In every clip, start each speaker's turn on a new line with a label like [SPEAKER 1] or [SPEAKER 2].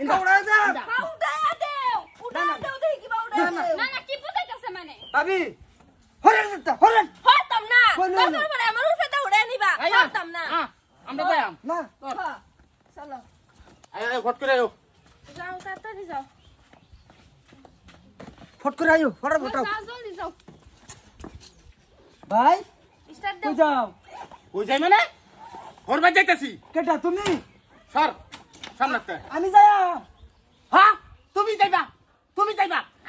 [SPEAKER 1] সাকা উড়ায় দাও
[SPEAKER 2] উড়ায় দেও উড়ায় দেও দেখি কি উড়ায় না না কি বুঝাইতাছে মানে
[SPEAKER 1] ভাবি হরেন দিতা হরেন
[SPEAKER 2] হরতাম না দরকার পড়ে আমার উফেটা উড়ায় নিবা হরতাম না
[SPEAKER 3] আমরা যাইম
[SPEAKER 1] না
[SPEAKER 2] চলো
[SPEAKER 3] আয় ফট করে আয়ো
[SPEAKER 2] যাও তাড়াতাড়ি যাও
[SPEAKER 1] ফট করে আইও ফটার ফটাও
[SPEAKER 2] যাও জলদি যাও
[SPEAKER 1] ভাই
[SPEAKER 2] স্টার্ট
[SPEAKER 1] কই
[SPEAKER 2] দাও
[SPEAKER 1] যাও
[SPEAKER 3] কই যাই মানে হরবাই যাইতাছি
[SPEAKER 1] কেটা তুমি
[SPEAKER 3] সর সামনেতে
[SPEAKER 1] আমি যায়া
[SPEAKER 3] হ্যাঁ তুমি যাইবা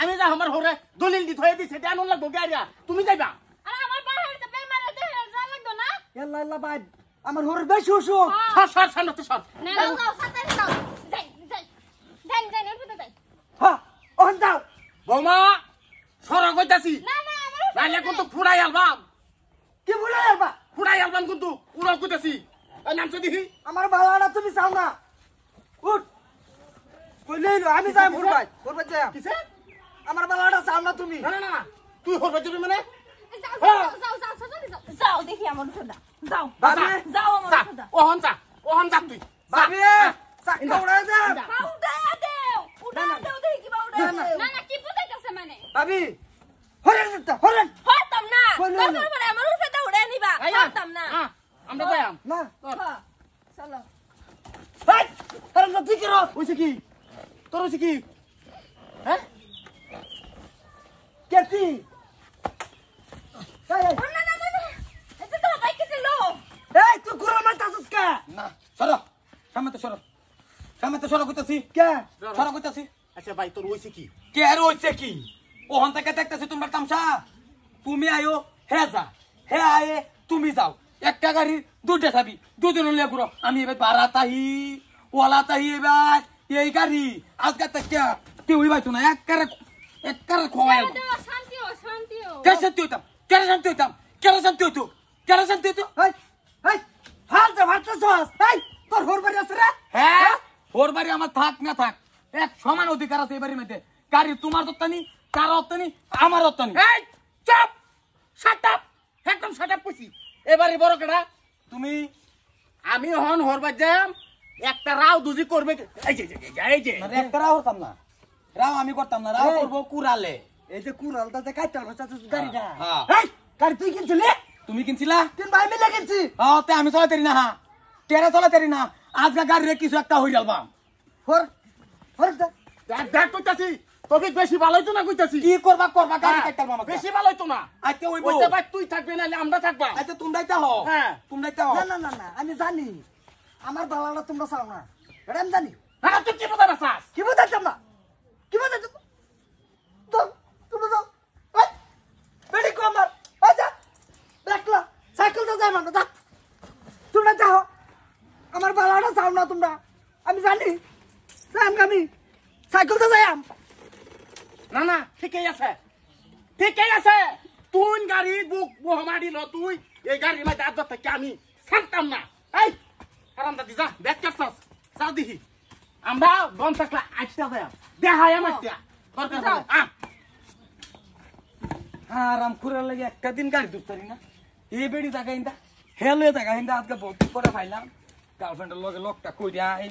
[SPEAKER 3] আমি যা আমার হরে দলিল দি থয়ে দিছে দেন লাগবো গাড়িয়া তুমি যাইবা
[SPEAKER 2] আরে আমার বাহিরতে বেমারে দেহে যা লাগতো না
[SPEAKER 1] ইয়াল্লা ইয়াল্লা ভাই আমার হরে বেশি অসুখ
[SPEAKER 3] সর সামনেতে সর
[SPEAKER 2] না যাও সাতারে যাও যাই যাই দেন উঠতে যাই
[SPEAKER 1] হ্যাঁ ওখান যাও
[SPEAKER 3] বৌমা সর কইতাছি
[SPEAKER 2] না না আমার
[SPEAKER 3] নাইলে কিন্তু ফুড়াই আলবাম
[SPEAKER 1] কি বলে আলবা
[SPEAKER 3] কিন্তু উড়াও কইতাছি এই নামছে দেখি
[SPEAKER 1] আমার বালাটা তুমি চাও না উঠ কইলে আমি যাই ফুরবাই যাই
[SPEAKER 3] কিসে
[SPEAKER 1] আমার বালাটা চাও না তুমি
[SPEAKER 3] না তুই হরবাই যাবি মানে
[SPEAKER 2] যাও দেখি আমার উঠোটা যাও
[SPEAKER 1] ভাবি
[SPEAKER 2] যাও আমার উঠোটা
[SPEAKER 3] ওহন যা তুই
[SPEAKER 1] ভাবি সাকা উড়ায় দাও
[SPEAKER 2] উড়ায় দেও দেখি কি উড়ায় না না কি বুঝাইতাছে মানে
[SPEAKER 1] ভাবি হরেন দিতা হরেন
[SPEAKER 2] হরতাম না দরকার পড়ে আমার উফেটা উড়ায় নিবা হরতাম না
[SPEAKER 3] আমরা যাইম
[SPEAKER 1] না
[SPEAKER 2] চলো
[SPEAKER 1] ভাই হরেন না তুই করো
[SPEAKER 3] হইছে কি তোর হইছে কি হ্যাঁ
[SPEAKER 1] কেতি এই
[SPEAKER 2] না না না এটা তো বাইকে লো
[SPEAKER 1] এই তুই কুড়া মারতাছস কে
[SPEAKER 3] না সরো সামনে সরো কইতাছি
[SPEAKER 1] কে
[SPEAKER 3] সরো কইতাছি আচ্ছা ভাই তোর হইছে কি
[SPEAKER 4] কে আর হইছে কি ওহন থেকে দেখতেছি তোমার তামসা তুমি আয়ো হে যা হে আয়ে তুমি যাও একটা গাড়ি দুইটা চাবি দুজন নিয়ে ঘুরো আমি এবার বারাতাহি ওলাতাহি এবার এই গাড়ি আজকে থেকে তুই হইবাই তো না এককারে খোয়াই
[SPEAKER 2] শান্তিও
[SPEAKER 4] কে শান্তি হইতাম
[SPEAKER 1] এই এই হাল যা ভারতাছস এই তোর হরবাড়ি আছে রে
[SPEAKER 4] হ্যাঁ ওর বাড়ি আমার থাক না থাক এক সমান অধিকার আছে এই বাড়ির মধ্যে গাড়ি তোমার দত্তানি কার দত্তানি আমার দত্তানি
[SPEAKER 3] এই চুপ শাট আপ একদম শাট আপ কইছি এবারে বড় কেডা
[SPEAKER 4] তুমি
[SPEAKER 3] আমি হন হরবাই যাম একটা রাও দুজি করবে এই যে
[SPEAKER 4] একটা রাও হতাম না রাও আমি করতাম না রাও করবো কুড়ালে
[SPEAKER 1] এই যে কুড়ালটা যে কাইটাল ভাষাছস গাড়িটা
[SPEAKER 4] হ্যাঁ।
[SPEAKER 1] এই গাড়ি তুই কিনছিলি
[SPEAKER 4] তুমি কিনছিলা
[SPEAKER 1] তিন ভাই মিলে কিনছি
[SPEAKER 4] তে আমি চলাতেরি না তেরা চলাতেরি না আজকে গাড়ি রে কিছু একটা হই যালবাম
[SPEAKER 1] হর হর
[SPEAKER 3] দেখ কইতাছি তোকে বেশি ভালো হইতো না কইতাছি
[SPEAKER 4] কি করবা গাড়ি কাটতাম আমাকে
[SPEAKER 3] বেশি ভালো হইতো না
[SPEAKER 4] আজকে ওই
[SPEAKER 3] ওইটা ভাই তুই থাকবি না আমরা থাকবা
[SPEAKER 4] আচ্ছা তোমরাইতা হও
[SPEAKER 3] হ্যাঁ।
[SPEAKER 4] তোমরাইতা হও
[SPEAKER 1] না আমি জানি আমার বালাটা তোমরা চাও না এটা আমি জানি
[SPEAKER 3] না তুই কি বুঝা বাসাস
[SPEAKER 1] কি বুঝাইতাম না কি বুঝাইতাম তো তোমরা যাও এই বেড়ি কো আমার আচ্ছা দেখলা সাইকেল তো যাই মানে যা তোমরা যাও আমার বালাটা চাও না তোমরা আমি জানি আমি সাইকেল তো যাই
[SPEAKER 3] না ঠিকই আছে তুই গাড়ি বুক মোহামারি ল তুই এই গাড়ির মধ্যে আদর থেকে আমি ছাড়তাম না এই কারণ দাদি যা ব্যাগ কাটছস যাও দেখি আমরা গম থাকলে আইসটা যায় দেখাই আমার তিয়া দরকার হলে
[SPEAKER 4] আরাম করে লাগে একটা দিন গাড়ি ধরতারি না এই বেড়ি জায়গা হিন্দা হেলে জায়গা হিন্দা আজকে বহুত করে ফাইলাম গার্লফ্রেন্ডের লগে লকটা কইরা এই